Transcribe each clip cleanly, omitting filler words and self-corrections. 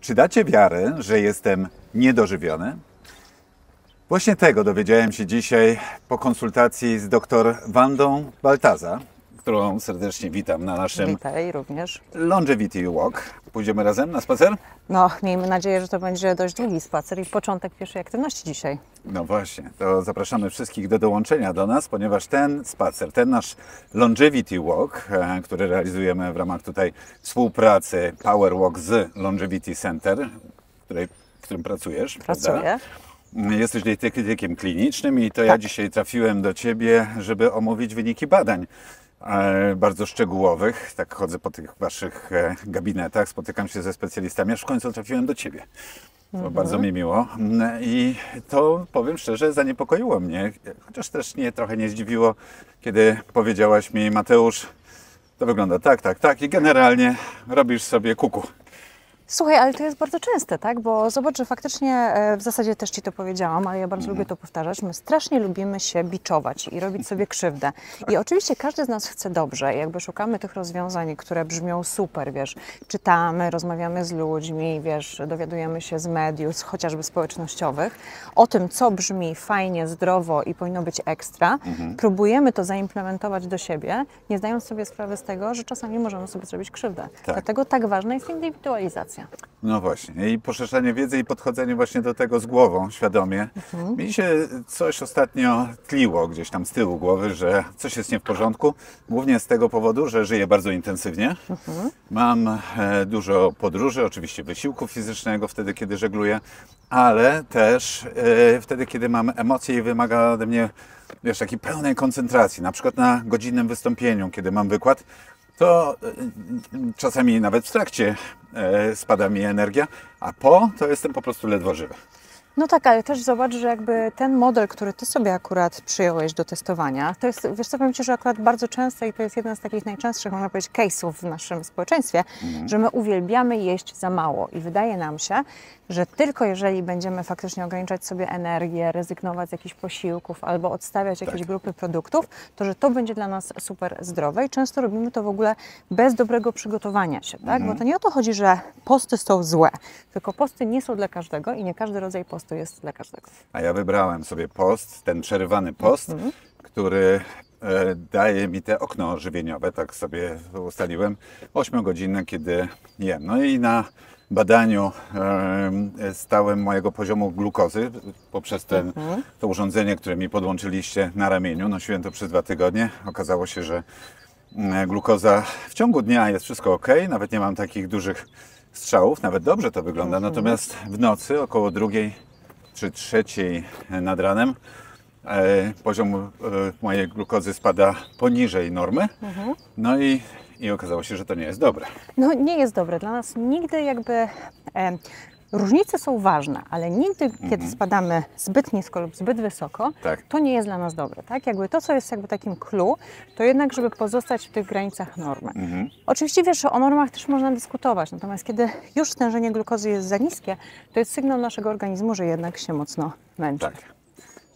Czy dacie wiarę, że jestem niedożywiony? Właśnie tego dowiedziałem się dzisiaj po konsultacji z dr Wandą Baltaza, którą serdecznie witam na naszym Witaj również. Longevity Walk. Pójdziemy razem na spacer? No, miejmy nadzieję, że to będzie dość długi spacer i początek pierwszej aktywności dzisiaj. No właśnie, to zapraszamy wszystkich do dołączenia do nas, ponieważ ten spacer, ten nasz Longevity Walk, który realizujemy w ramach tutaj współpracy Power Walk z Longevity Center, w którym pracujesz, Pracuję. prawda? Jesteś dietetykiem klinicznym i to ja dzisiaj trafiłem do Ciebie, żeby omówić wyniki badań bardzo szczegółowych. Tak chodzę po tych Waszych gabinetach, spotykam się ze specjalistami, aż w końcu trafiłem do Ciebie. To bardzo mi miło. I to, powiem szczerze, zaniepokoiło mnie, chociaż też trochę nie zdziwiło, kiedy powiedziałaś mi: Mateusz, to wygląda tak i generalnie robisz sobie kuku. Słuchaj, ale to jest bardzo częste, tak? Bo zobacz, że faktycznie, w zasadzie też Ci to powiedziałam, ale ja bardzo lubię to powtarzać, my strasznie lubimy się biczować i robić sobie krzywdę. I oczywiście każdy z nas chce dobrze, jakby szukamy tych rozwiązań, które brzmią super, wiesz, czytamy, rozmawiamy z ludźmi, wiesz, dowiadujemy się z mediów, chociażby społecznościowych, o tym, co brzmi fajnie, zdrowo i powinno być ekstra. Próbujemy to zaimplementować do siebie, nie zdając sobie sprawy z tego, że czasami możemy sobie zrobić krzywdę. Tak. Dlatego tak ważna jest indywidualizacja. No właśnie. I poszerzanie wiedzy i podchodzenie właśnie do tego z głową, świadomie. Mi się coś ostatnio tliło gdzieś tam z tyłu głowy, że coś jest nie w porządku. Głównie z tego powodu, że żyję bardzo intensywnie. Mam dużo podróży, oczywiście wysiłku fizycznego wtedy, kiedy żegluję, ale też wtedy, kiedy mam emocje i wymaga ode mnie, wiesz, takiej pełnej koncentracji. Na przykład na godzinnym wystąpieniu, kiedy mam wykład, to czasami nawet w trakcie spada mi energia, a to jestem po prostu ledwo żywy. No tak, ale też zobacz, że jakby ten model, który Ty sobie akurat przyjąłeś do testowania, to jest, wiesz co, powiem Ci, że akurat bardzo często i to jest jeden z takich najczęstszych, można powiedzieć, case'ów w naszym społeczeństwie, że my uwielbiamy jeść za mało i wydaje nam się, że tylko jeżeli będziemy faktycznie ograniczać sobie energię, rezygnować z jakichś posiłków albo odstawiać jakieś grupy produktów, to że to będzie dla nas super zdrowe i często robimy to w ogóle bez dobrego przygotowania się, tak? Bo to nie o to chodzi, że posty są złe, tylko posty nie są dla każdego i nie każdy rodzaj postu jest dla każdego. A ja wybrałem sobie post, ten przerywany post, który daje mi te okno żywieniowe, tak sobie ustaliłem, 8-godzinne, kiedy jem. No i na badaniu stałym mojego poziomu glukozy poprzez to urządzenie, które mi podłączyliście na ramieniu. Nosiłem to przez 2 tygodnie. Okazało się, że glukoza w ciągu dnia jest wszystko ok, nawet nie mam takich dużych strzałów, nawet dobrze to wygląda. Natomiast w nocy około 2 czy 3 nad ranem poziom mojej glukozy spada poniżej normy. No i okazało się, że to nie jest dobre. No nie jest dobre. Dla nas nigdy jakby różnice są ważne, ale nigdy, kiedy spadamy zbyt nisko lub zbyt wysoko, to nie jest dla nas dobre. Tak? Jakby to, co jest jakby takim clue, to jednak, żeby pozostać w tych granicach normy. Oczywiście wiesz, że o normach też można dyskutować, natomiast kiedy już stężenie glukozy jest za niskie, to jest sygnał naszego organizmu, że jednak się mocno męczy.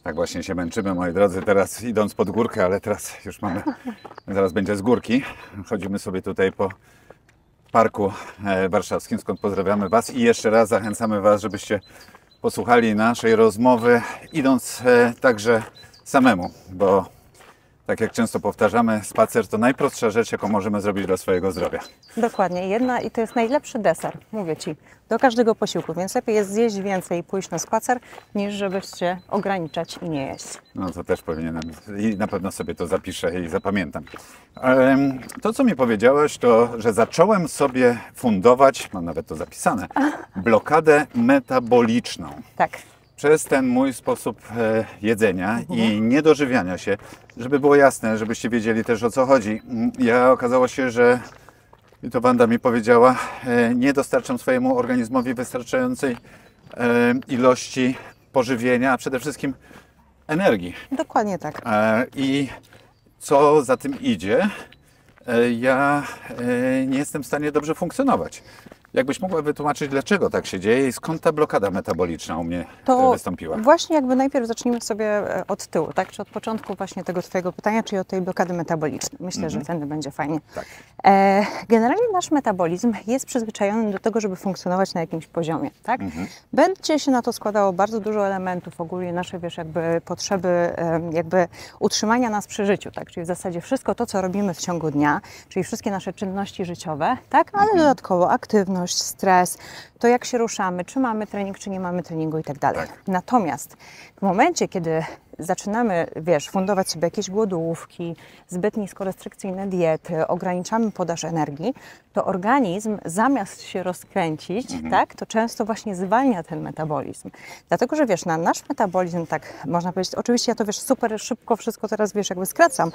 Tak właśnie się męczymy, moi drodzy, teraz idąc pod górkę, ale teraz już zaraz będzie z górki. Chodzimy sobie tutaj po Parku Warszawskim, skąd pozdrawiamy Was i jeszcze raz zachęcamy Was, żebyście posłuchali naszej rozmowy, idąc także samemu, bo tak jak często powtarzamy, spacer to najprostsza rzecz, jaką możemy zrobić dla swojego zdrowia. Dokładnie. I to jest najlepszy deser, mówię Ci, do każdego posiłku, więc lepiej jest zjeść więcej i pójść na spacer, niż żeby się ograniczać i nie jeść. No to też powinienem i na pewno sobie to zapiszę i zapamiętam. To, co mi powiedziałaś, to, że zacząłem sobie fundować, mam nawet to zapisane, blokadę metaboliczną. Tak. Przez ten mój sposób jedzenia i niedożywiania się, żeby było jasne, żebyście wiedzieli też, o co chodzi. Okazało się, że, i to Wanda mi powiedziała, nie dostarczam swojemu organizmowi wystarczającej ilości pożywienia, a przede wszystkim energii. Dokładnie tak. I co za tym idzie, ja nie jestem w stanie dobrze funkcjonować. Jakbyś mogła wytłumaczyć, dlaczego tak się dzieje i skąd ta blokada metaboliczna u mnie wystąpiła? Właśnie jakby najpierw zacznijmy sobie od tyłu, tak? Czy od początku właśnie tego Twojego pytania, czy od tej blokady metabolicznej. Myślę, że wtedy będzie fajnie. Tak. Generalnie nasz metabolizm jest przyzwyczajony do tego, żeby funkcjonować na jakimś poziomie, tak? Będzie się na to składało bardzo dużo elementów, ogólnie nasze, wiesz, jakby potrzeby jakby utrzymania nas przy życiu, tak? Czyli w zasadzie wszystko to, co robimy w ciągu dnia, czyli wszystkie nasze czynności życiowe, tak? Ale dodatkowo aktywność, stres, to jak się ruszamy, czy mamy trening, czy nie mamy treningu i tak dalej. Natomiast w momencie, kiedy zaczynamy, wiesz, fundować sobie jakieś głodówki, zbyt niskorestrykcyjne diety, ograniczamy podaż energii, to organizm zamiast się rozkręcić, tak, to często właśnie zwalnia ten metabolizm. Dlatego, że wiesz, na nasz metabolizm, tak można powiedzieć, oczywiście ja to wiesz, super szybko wszystko teraz, wiesz, jakby skracam,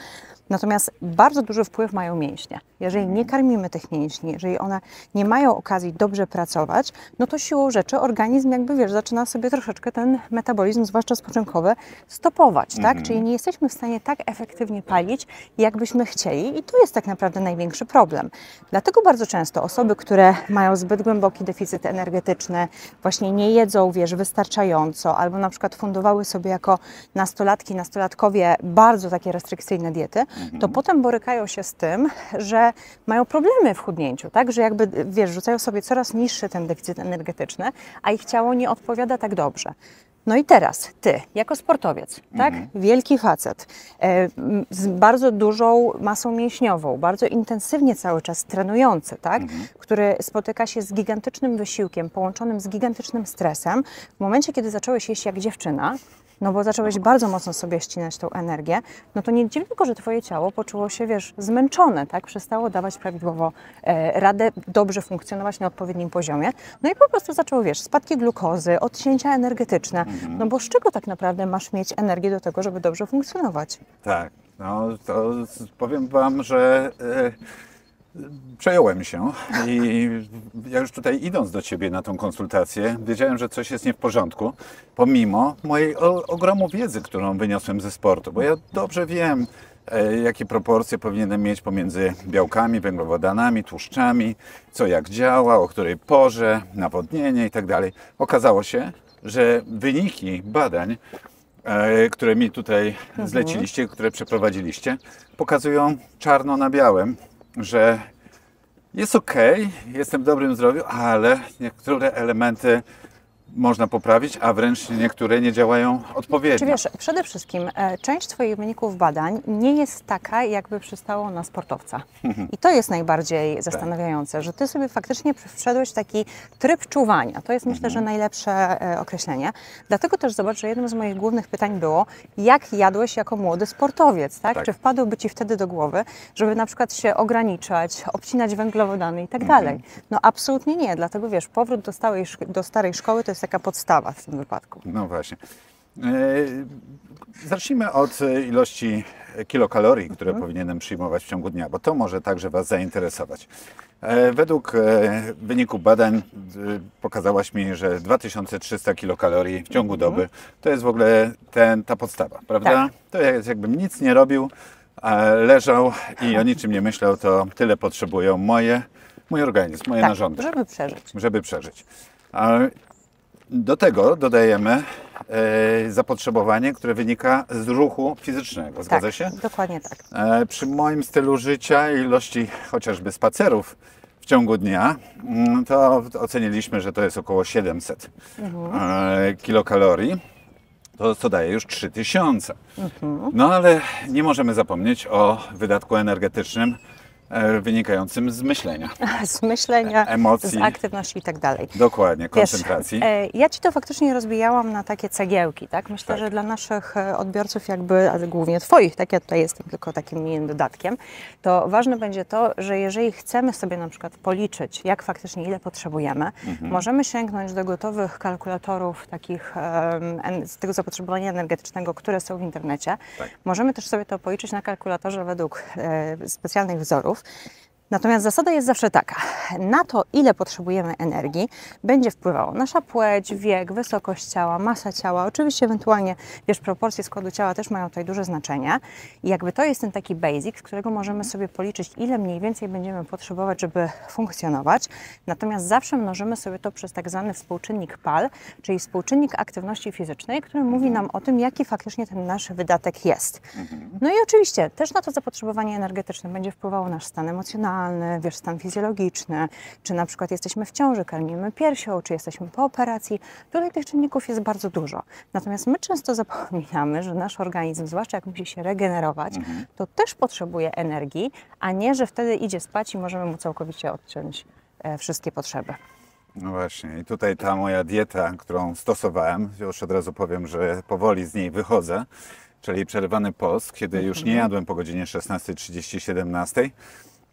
natomiast bardzo duży wpływ mają mięśnie. Jeżeli nie karmimy tych mięśni, jeżeli one nie mają okazji dobrze pracować, no to siłą rzeczy organizm jakby, wiesz, zaczyna sobie troszeczkę ten metabolizm, zwłaszcza spoczynkowy, stopować, tak? Czyli nie jesteśmy w stanie tak efektywnie palić, jak byśmy chcieli i to jest tak naprawdę największy problem. Dlatego bardzo często osoby, które mają zbyt głęboki deficyt energetyczny, właśnie nie jedzą, wiesz, wystarczająco, albo na przykład fundowały sobie jako nastolatki, nastolatkowie bardzo takie restrykcyjne diety, to potem borykają się z tym, że mają problemy w chudnięciu, tak? Że jakby, wiesz, rzucają sobie coraz niższy ten deficyt energetyczny, a ich ciało nie odpowiada tak dobrze. No i teraz ty, jako sportowiec, tak? Wielki facet, z bardzo dużą masą mięśniową, bardzo intensywnie cały czas trenujący, tak? Który spotyka się z gigantycznym wysiłkiem, połączonym z gigantycznym stresem. W momencie, kiedy zacząłeś jeść jak dziewczyna, no bo zacząłeś bardzo mocno sobie ścinać tą energię, no to nie dziwi tylko, że twoje ciało poczuło się, wiesz, zmęczone, tak? Przestało dawać prawidłowo radę, dobrze funkcjonować na odpowiednim poziomie. No i po prostu zaczęło, wiesz, spadki glukozy, odcięcia energetyczne. No bo z czego tak naprawdę masz mieć energię do tego, żeby dobrze funkcjonować? Tak, no to powiem Wam, że przejąłem się i ja już tutaj idąc do Ciebie na tą konsultację, wiedziałem, że coś jest nie w porządku, pomimo mojej ogromu wiedzy, którą wyniosłem ze sportu, bo ja dobrze wiem, jakie proporcje powinienem mieć pomiędzy białkami, węglowodanami, tłuszczami, co jak działa, o której porze, nawodnienie i tak dalej. Okazało się, że wyniki badań, które mi tutaj zleciliście, które przeprowadziliście, pokazują czarno na białym, że jest ok, jestem w dobrym zdrowiu, ale niektóre elementy można poprawić, a wręcz niektóre nie działają odpowiednio. Czy wiesz, przede wszystkim część Twoich wyników badań nie jest taka, jakby przystało na sportowca. I to jest najbardziej zastanawiające, że Ty sobie faktycznie wszedłeś w taki tryb czuwania. To jest, myślę, że najlepsze określenie. Dlatego też zobacz, że jednym z moich głównych pytań było, jak jadłeś jako młody sportowiec, tak? Czy wpadłoby Ci wtedy do głowy, żeby na przykład się ograniczać, obcinać węglowodany i tak dalej? No absolutnie nie, dlatego wiesz, powrót do starej szkoły to jest taka podstawa w tym wypadku. No właśnie. Zacznijmy od ilości kilokalorii, które powinienem przyjmować w ciągu dnia, bo to może także Was zainteresować. Według wyniku badań pokazałaś mi, że 2300 kilokalorii w ciągu doby to jest w ogóle ta podstawa, prawda? Tak. To jest jakbym nic nie robił, leżał i o niczym nie myślał, to tyle potrzebują mój organizm, moje narządy. Żeby przeżyć. Żeby przeżyć. Do tego dodajemy zapotrzebowanie, które wynika z ruchu fizycznego. Zgadza się? Dokładnie tak. Przy moim stylu życia i ilości chociażby spacerów w ciągu dnia, to oceniliśmy, że to jest około 700 kilokalorii. To co daje już 3000. No ale nie możemy zapomnieć o wydatku energetycznym wynikającym z myślenia. Z myślenia, emocji, z aktywności i tak dalej. Dokładnie, koncentracji. Wiesz, ja Ci to faktycznie rozbijałam na takie cegiełki, tak? Myślę, że dla naszych odbiorców jakby, ale głównie Twoich, tak ja tutaj jestem tylko takim miłym dodatkiem, to ważne będzie to, że jeżeli chcemy sobie na przykład policzyć, jak faktycznie ile potrzebujemy, możemy sięgnąć do gotowych kalkulatorów takich z tego zapotrzebowania energetycznego, które są w internecie. Możemy też sobie to policzyć na kalkulatorze według specjalnych wzorów. Natomiast zasada jest zawsze taka, na to ile potrzebujemy energii będzie wpływało nasza płeć, wiek, wysokość ciała, masa ciała, oczywiście ewentualnie, wiesz, proporcje składu ciała też mają tutaj duże znaczenie i jakby to jest ten taki basic, z którego możemy sobie policzyć, ile mniej więcej będziemy potrzebować, żeby funkcjonować, natomiast zawsze mnożymy sobie to przez tak zwany współczynnik PAL, czyli współczynnik aktywności fizycznej, który mówi nam o tym, jaki faktycznie ten nasz wydatek jest. No i oczywiście też na to zapotrzebowanie energetyczne będzie wpływało nasz stan emocjonalny, wiesz, stan fizjologiczny, czy na przykład jesteśmy w ciąży, karmimy piersią, czy jesteśmy po operacji. Tutaj tych czynników jest bardzo dużo. Natomiast my często zapominamy, że nasz organizm, zwłaszcza jak musi się regenerować, to też potrzebuje energii, a nie, że wtedy idzie spać i możemy mu całkowicie odciąć wszystkie potrzeby. No właśnie, i tutaj ta moja dieta, którą stosowałem, już od razu powiem, że powoli z niej wychodzę, czyli przerywany post, kiedy już nie jadłem po godzinie 16:30, 17:00,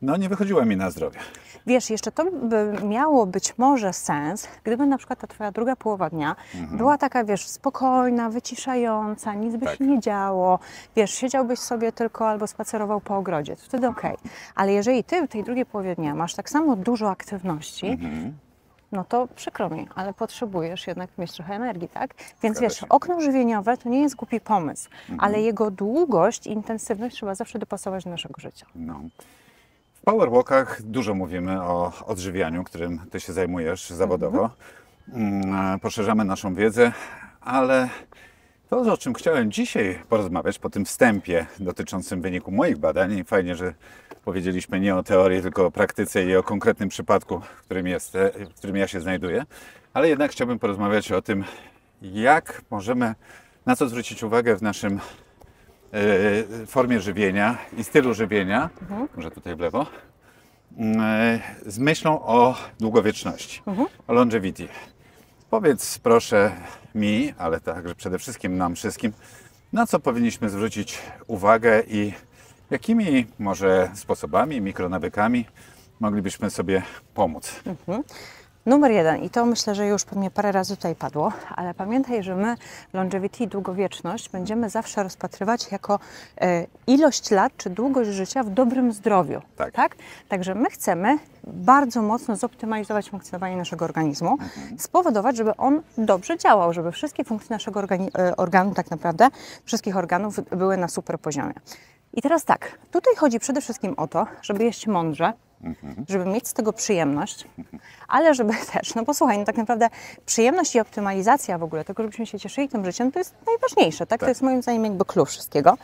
no nie wychodziło mi na zdrowie. Wiesz, jeszcze to by miało być może sens, gdyby na przykład ta Twoja druga połowa dnia była taka, wiesz, spokojna, wyciszająca, nic by się nie działo, wiesz, siedziałbyś sobie tylko albo spacerował po ogrodzie, to wtedy okej. Ale jeżeli Ty w tej drugiej połowie dnia masz tak samo dużo aktywności, no to przykro mi, ale potrzebujesz jednak mieć trochę energii, tak? Więc wiesz, okno żywieniowe to nie jest głupi pomysł, ale jego długość i intensywność trzeba zawsze dopasować do naszego życia. No. W powerwalkach dużo mówimy o odżywianiu, którym Ty się zajmujesz zawodowo. Poszerzamy naszą wiedzę, ale to, o czym chciałem dzisiaj porozmawiać po tym wstępie dotyczącym wyniku moich badań, i fajnie, że powiedzieliśmy nie o teorii, tylko o praktyce i o konkretnym przypadku, w którym ja się znajduję, ale jednak chciałbym porozmawiać o tym, jak możemy, na co zwrócić uwagę w naszym formie żywienia i stylu żywienia, może tutaj w lewo, z myślą o długowieczności, o longevity. Powiedz proszę mi, ale także przede wszystkim nam wszystkim, na co powinniśmy zwrócić uwagę i jakimi może sposobami, mikronawykami moglibyśmy sobie pomóc. Numer 1, i to myślę, że już pewnie parę razy tutaj padło, ale pamiętaj, że my longevity, długowieczność będziemy zawsze rozpatrywać jako ilość lat czy długość życia w dobrym zdrowiu. Tak? Także my chcemy bardzo mocno zoptymalizować funkcjonowanie naszego organizmu, spowodować, żeby on dobrze działał, żeby wszystkie funkcje naszego organu, tak naprawdę wszystkich organów były na super poziomie. I teraz tak, tutaj chodzi przede wszystkim o to, żeby jeść mądrze, żeby mieć z tego przyjemność, ale żeby też, no posłuchaj, no tak naprawdę przyjemność i optymalizacja w ogóle tego, żebyśmy się cieszyli tym życiem, to jest najważniejsze, tak? To jest moim zdaniem jakby klucz wszystkiego.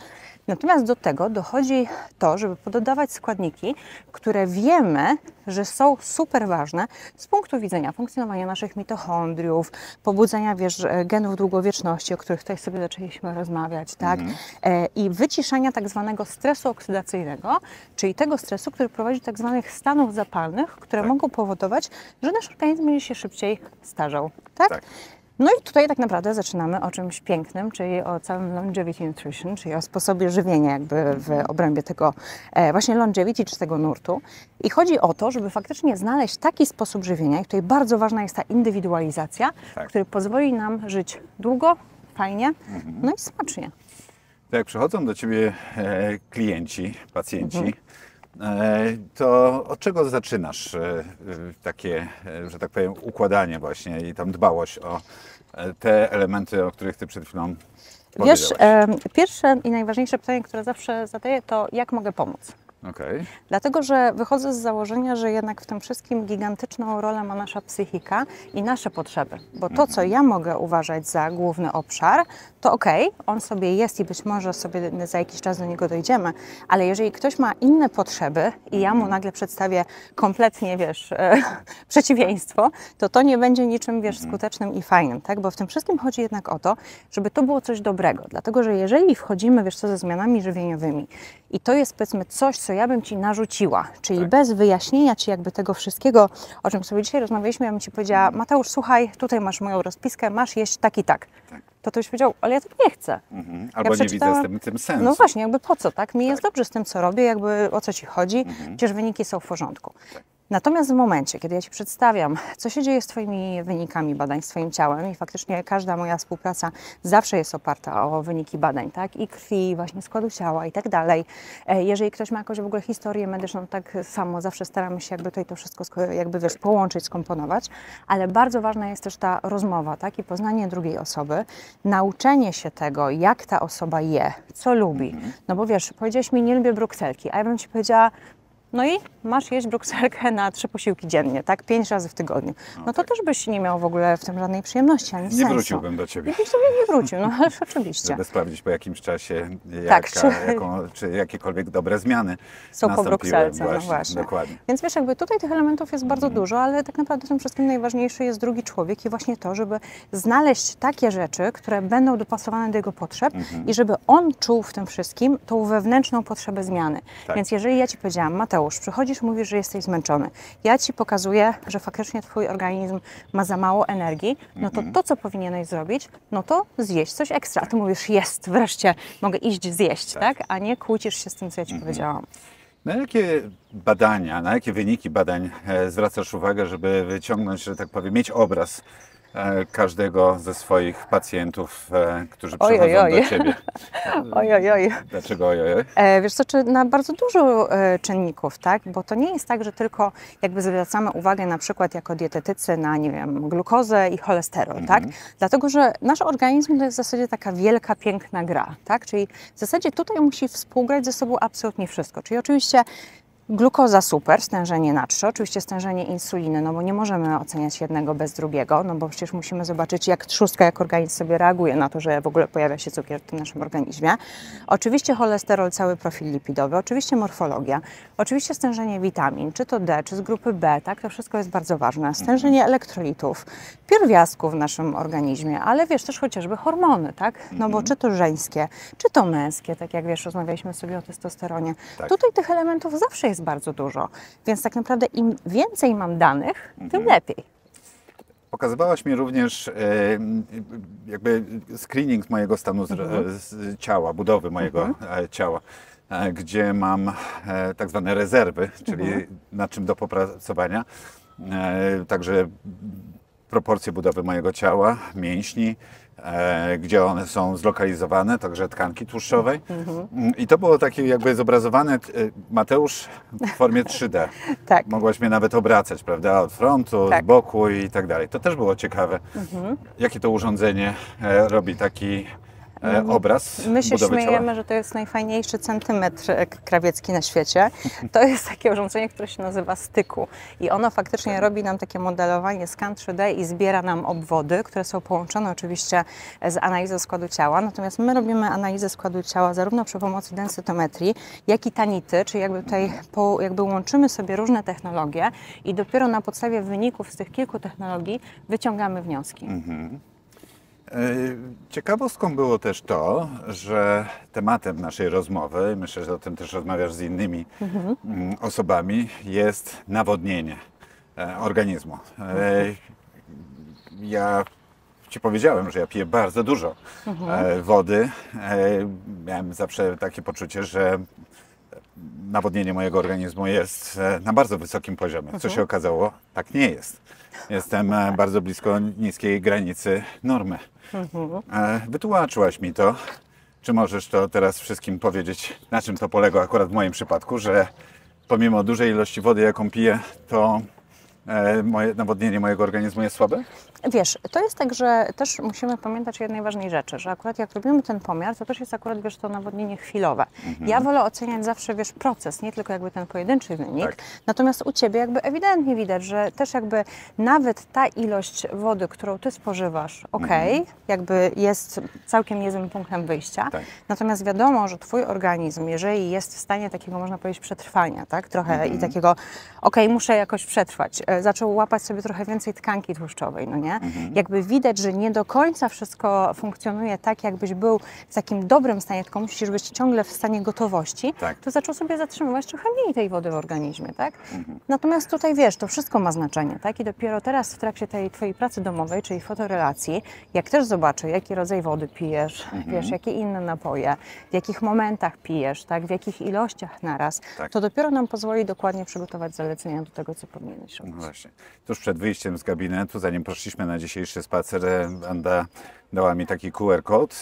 Natomiast do tego dochodzi to, żeby pododawać składniki, które wiemy, że są super ważne z punktu widzenia funkcjonowania naszych mitochondriów, pobudzania, wiesz, genów długowieczności, o których tutaj sobie zaczęliśmy rozmawiać, tak? I wyciszania tak zwanego stresu oksydacyjnego, czyli tego stresu, który prowadzi do tak zwanych stanów zapalnych, które mogą powodować, że nasz organizm będzie się szybciej starzał, tak? No i tutaj tak naprawdę zaczynamy o czymś pięknym, czyli o całym longevity nutrition, czyli o sposobie żywienia jakby w obrębie tego właśnie longevity czy tego nurtu. I chodzi o to, żeby faktycznie znaleźć taki sposób żywienia, i tutaj bardzo ważna jest ta indywidualizacja, który pozwoli nam żyć długo, fajnie, no i smacznie. To jak przychodzą do Ciebie klienci, pacjenci, to od czego zaczynasz takie, że tak powiem, układanie właśnie i tam dbałość o te elementy, o których Ty przed chwilą powiedziałaś? Wiesz, pierwsze i najważniejsze pytanie, które zawsze zadaję, to jak mogę pomóc? Dlatego, że wychodzę z założenia, że jednak w tym wszystkim gigantyczną rolę ma nasza psychika i nasze potrzeby. Bo to, co ja mogę uważać za główny obszar, to okej, on sobie jest i być może sobie za jakiś czas do niego dojdziemy, ale jeżeli ktoś ma inne potrzeby i ja mu nagle przedstawię kompletnie, wiesz, przeciwieństwo, to nie będzie niczym, wiesz, skutecznym i fajnym, tak? Bo w tym wszystkim chodzi jednak o to, żeby to było coś dobrego. Dlatego, że jeżeli wchodzimy, wiesz co, ze zmianami żywieniowymi i to jest, powiedzmy, coś, co ja bym Ci narzuciła, czyli bez wyjaśnienia Ci jakby tego wszystkiego, o czym sobie dzisiaj rozmawialiśmy, ja bym Ci powiedziała: Mateusz, słuchaj, tutaj masz moją rozpiskę, masz jeść tak i tak. To byś powiedział: ale ja tak nie chcę. Albo nie widzę z tym sensu. No właśnie, jakby po co, tak? Mi jest dobrze z tym, co robię, jakby o co Ci chodzi, przecież wyniki są w porządku. Natomiast w momencie, kiedy ja Ci przedstawiam, co się dzieje z Twoimi wynikami badań, z Twoim ciałem i faktycznie każda moja współpraca zawsze jest oparta o wyniki badań, tak? I krwi, właśnie składu ciała i tak dalej. Jeżeli ktoś ma jakąś w ogóle historię medyczną, tak samo zawsze staramy się jakby tutaj to wszystko jakby wiesz, połączyć, skomponować, ale bardzo ważna jest też ta rozmowa, tak? I poznanie drugiej osoby, nauczenie się tego, jak ta osoba je, co lubi. No bo wiesz, powiedziałeś mi, nie lubię brukselki, a ja bym Ci powiedziała, no i masz jeść brukselkę na 3 posiłki dziennie, tak? 5 razy w tygodniu. No to też byś nie miał w ogóle w tym żadnej przyjemności, ani sensu. Nie wróciłbym do Ciebie. I byś sobie nie wrócił, no ależ oczywiście. Żeby sprawdzić po jakimś czasie, Tak, czy jakiekolwiek dobre zmiany są po nastąpiły. brukselce, no właśnie. Dokładnie. Więc wiesz, jakby tutaj tych elementów jest bardzo dużo, ale tak naprawdę tym wszystkim najważniejszy jest drugi człowiek i właśnie to, żeby znaleźć takie rzeczy, które będą dopasowane do jego potrzeb i żeby on czuł w tym wszystkim tą wewnętrzną potrzebę zmiany. Tak. Więc jeżeli ja Ci powiedziałam, Mateusz, przychodzisz, mówisz, że jesteś zmęczony, ja Ci pokazuję, że faktycznie Twój organizm ma za mało energii, no to co powinieneś zrobić? No to zjeść coś ekstra. A Ty mówisz, jest, wreszcie mogę iść zjeść, tak? A nie kłócisz się z tym, co ja Ci powiedziałam. Na jakie badania, na jakie wyniki badań zwracasz uwagę, żeby wyciągnąć, że tak powiem, mieć obraz każdego ze swoich pacjentów, którzy przychodzą do Ciebie? Oj. Dlaczego ojoj? Wiesz co, czy na bardzo dużo czynników, tak? Bo to nie jest tak, że tylko jakby zwracamy uwagę na przykład jako dietetycy na, nie wiem, glukozę i cholesterol, tak? Dlatego, że nasz organizm to jest w zasadzie taka wielka, piękna gra, tak? Czyli w zasadzie tutaj musi współgrać ze sobą absolutnie wszystko. Czyli oczywiście glukoza super, stężenie natrze, oczywiście stężenie insuliny, no bo nie możemy oceniać jednego bez drugiego, no bo przecież musimy zobaczyć, jak trzustka, jak organizm sobie reaguje na to, że w ogóle pojawia się cukier w tym naszym organizmie. Oczywiście cholesterol, cały profil lipidowy, oczywiście morfologia, oczywiście stężenie witamin, czy to D, czy z grupy B, tak, to wszystko jest bardzo ważne. Stężenie elektrolitów, pierwiastków w naszym organizmie, ale wiesz, też chociażby hormony, tak, no bo czy to żeńskie, czy to męskie, tak jak wiesz, rozmawialiśmy sobie o testosteronie. Tak. Tutaj tych elementów zawsze jest bardzo dużo, więc tak naprawdę im więcej mam danych, tym lepiej. Pokazywałaś mi również jakby screening mojego stanu z ciała, budowy mojego ciała, gdzie mam tak zwane rezerwy, czyli nad czym do popracowania. Także proporcje budowy mojego ciała, mięśni, gdzie one są zlokalizowane, także tkanki tłuszczowej. I to było takie jakby zobrazowane, Mateusz, w formie 3D. Tak. Mogłaś mnie nawet obracać, prawda, od frontu, Tak. z boku i tak dalej. To też było ciekawe. Jakie to urządzenie robi taki obraz My się budowy śmiejemy, ciała? że to jest najfajniejszy centymetr krawiecki na świecie. To jest takie urządzenie, które się nazywa styku. I ono faktycznie robi nam takie modelowanie skan 3D i zbiera nam obwody, które są połączone oczywiście z analizą składu ciała. Natomiast my robimy analizę składu ciała zarówno przy pomocy densytometrii, jak i tanity, czyli jakby tutaj jakby łączymy sobie różne technologie i dopiero na podstawie wyników z tych kilku technologii wyciągamy wnioski. Ciekawostką było też to, że tematem naszej rozmowy, myślę, że o tym też rozmawiasz z innymi osobami, jest nawodnienie organizmu. Ja Ci powiedziałem, że ja piję bardzo dużo wody. Miałem zawsze takie poczucie, że nawodnienie mojego organizmu jest na bardzo wysokim poziomie. Co się okazało, tak nie jest. Jestem bardzo blisko niskiej granicy normy. Wytłumaczyłaś mi to. Czy możesz to teraz wszystkim powiedzieć, na czym to polega akurat w moim przypadku, że pomimo dużej ilości wody, jaką piję, to nawodnienie mojego organizmu jest słabe? Wiesz, to jest tak, że też musimy pamiętać o jednej ważnej rzeczy, że akurat jak robimy ten pomiar, to też jest akurat, wiesz, to nawodnienie chwilowe. Ja wolę oceniać zawsze, wiesz, proces, nie tylko jakby ten pojedynczy wynik. Tak. Natomiast u Ciebie jakby ewidentnie widać, że też jakby nawet ta ilość wody, którą Ty spożywasz, jakby jest całkiem niezłym punktem wyjścia. Tak. Natomiast wiadomo, że Twój organizm, jeżeli jest w stanie takiego, można powiedzieć, przetrwania, tak, trochę i takiego, muszę jakoś przetrwać, zaczął łapać sobie trochę więcej tkanki tłuszczowej, no nie? Jakby widać, że nie do końca wszystko funkcjonuje tak, jakbyś był w takim dobrym stanie, tylko musisz być ciągle w stanie gotowości, to zaczął sobie zatrzymywać trochę mniej tej wody w organizmie, tak? Natomiast tutaj wiesz, to wszystko ma znaczenie, tak? I dopiero teraz w trakcie tej twojej pracy domowej, czyli fotorelacji, jak też zobaczę, jaki rodzaj wody pijesz, wiesz, jakie inne napoje, w jakich momentach pijesz, tak? W jakich ilościach naraz, to dopiero nam pozwoli dokładnie przygotować zalecenia do tego, co powinieneś robić. No właśnie. Tuż przed wyjściem z gabinetu, zanim poszliśmy na dzisiejszy spacer, Anda dała mi taki QR code.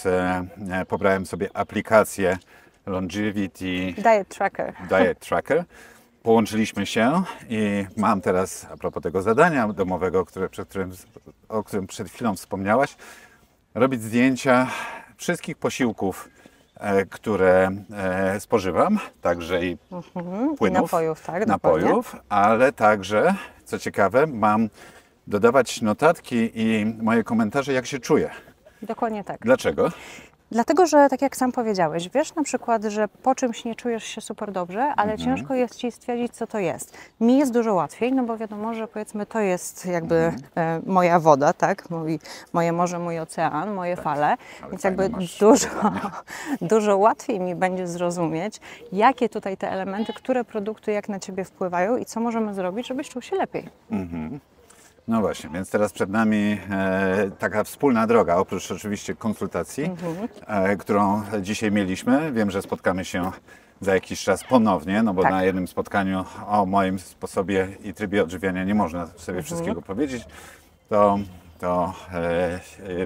Pobrałem sobie aplikację Longevity Diet Tracker. Połączyliśmy się i mam teraz, a propos tego zadania domowego, o którym przed chwilą wspomniałaś, robić zdjęcia wszystkich posiłków, które spożywam, także i płynów, i napojów, ale także, co ciekawe, mam dodawać notatki i moje komentarze, jak się czuję. Dokładnie tak. Dlaczego? Dlatego, że tak jak sam powiedziałeś, wiesz na przykład, że po czymś nie czujesz się super dobrze, ale ciężko jest Ci stwierdzić, co to jest. Mi jest dużo łatwiej, no bo wiadomo, że powiedzmy to jest jakby moja woda, tak? Moje morze, mój ocean, moje fale, więc jakby dużo łatwiej mi będzie zrozumieć, jakie tutaj te elementy, które produkty jak na Ciebie wpływają i co możemy zrobić, żebyś czuł się lepiej. No właśnie, więc teraz przed nami taka wspólna droga, oprócz oczywiście konsultacji, którą dzisiaj mieliśmy. Wiem, że spotkamy się za jakiś czas ponownie, no bo na jednym spotkaniu o moim sposobie i trybie odżywiania nie można sobie wszystkiego powiedzieć. To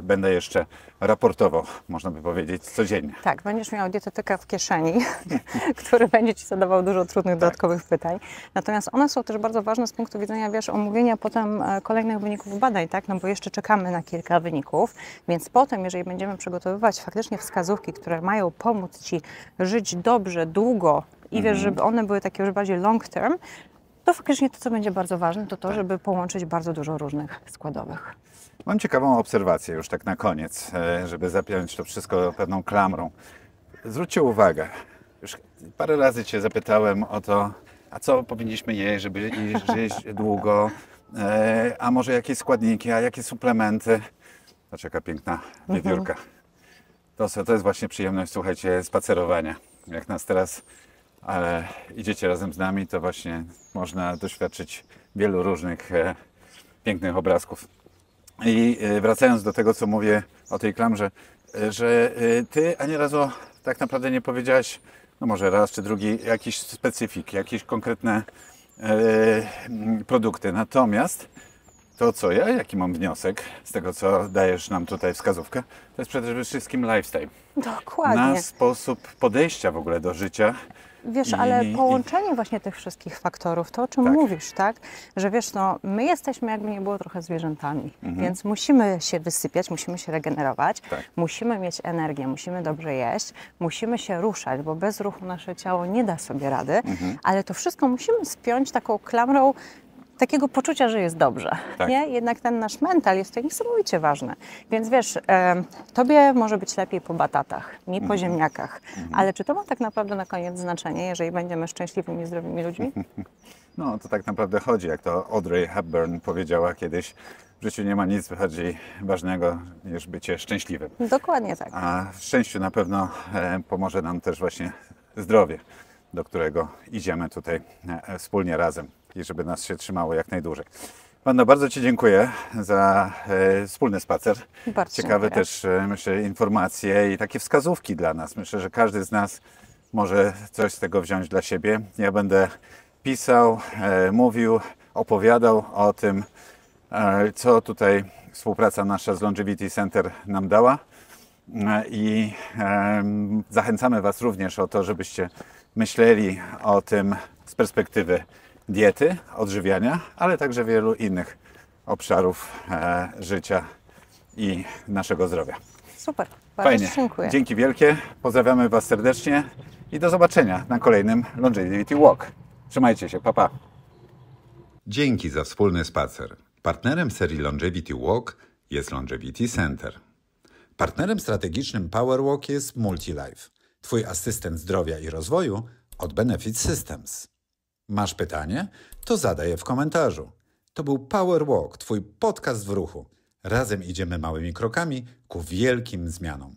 będę jeszcze raportował, można by powiedzieć, codziennie. Tak, będziesz miał dietetyka w kieszeni, który będzie Ci zadawał dużo trudnych dodatkowych pytań. Natomiast one są też bardzo ważne z punktu widzenia, wiesz, omówienia potem kolejnych wyników badań, tak? No bo jeszcze czekamy na kilka wyników, więc potem, jeżeli będziemy przygotowywać faktycznie wskazówki, które mają pomóc Ci żyć dobrze, długo i wiesz, żeby one były takie już bardziej long term, to faktycznie to, co będzie bardzo ważne, to żeby połączyć bardzo dużo różnych składowych. Mam ciekawą obserwację już tak na koniec, żeby zapiąć to wszystko pewną klamrą. Zwróćcie uwagę, już parę razy Cię zapytałem o to, a co powinniśmy jeść, żeby żyć długo, a może jakieś składniki, a jakie suplementy. Patrz, jaka piękna wiewiórka. To jest właśnie przyjemność, słuchajcie, spacerowania. Jak nas teraz idziecie razem z nami, to właśnie można doświadczyć wielu różnych pięknych obrazków. I wracając do tego, co mówię o tej klamrze, że Ty ani razu tak naprawdę nie powiedziałaś, no może raz czy drugi, jakiś specyfik, jakieś konkretne produkty. Natomiast to, co ja, jaki mam wniosek z tego, co dajesz nam tutaj wskazówkę, to jest przede wszystkim lifestyle. Dokładnie. Na sposób podejścia w ogóle do życia. Wiesz, ale połączenie właśnie tych wszystkich faktorów, to o czym mówisz, tak? Że wiesz, no, my jesteśmy jakby nie było trochę zwierzętami, więc musimy się wysypiać, musimy się regenerować, musimy mieć energię, musimy dobrze jeść, musimy się ruszać, bo bez ruchu nasze ciało nie da sobie rady, ale to wszystko musimy spiąć taką klamrą takiego poczucia, że jest dobrze, nie? Jednak ten nasz mental jest tutaj niesamowicie ważny. Więc wiesz, Tobie może być lepiej po batatach, mi po ziemniakach, ale czy to ma tak naprawdę na koniec znaczenie, jeżeli będziemy szczęśliwymi, zdrowymi ludźmi? No, to tak naprawdę chodzi, jak to Audrey Hepburn powiedziała kiedyś, w życiu nie ma nic bardziej ważnego niż bycie szczęśliwym. Dokładnie tak. A w szczęściu na pewno pomoże nam też właśnie zdrowie, do którego idziemy tutaj wspólnie razem i żeby nas się trzymało jak najdłużej. Wanda, bardzo Ci dziękuję za wspólny spacer. Bardzo ciekawe dziękuję. też, myślę, informacje i takie wskazówki dla nas. Myślę, że każdy z nas może coś z tego wziąć dla siebie. Ja będę pisał, mówił, opowiadał o tym, co tutaj współpraca nasza z Longevity Center nam dała. I zachęcamy Was również o to, żebyście myśleli o tym z perspektywy diety, odżywiania, ale także wielu innych obszarów życia i naszego zdrowia. Super, bardzo Fajnie. dziękuję. Dzięki wielkie, pozdrawiamy Was serdecznie i do zobaczenia na kolejnym Longevity Walk. Trzymajcie się, pa pa. Dzięki za wspólny spacer. Partnerem serii Longevity Walk jest Longevity Center. Partnerem strategicznym Power Walk jest MultiLife, Twój asystent zdrowia i rozwoju od Benefit Systems. Masz pytanie? To zadaj je w komentarzu. To był Power Walk, Twój podcast w ruchu. Razem idziemy małymi krokami ku wielkim zmianom.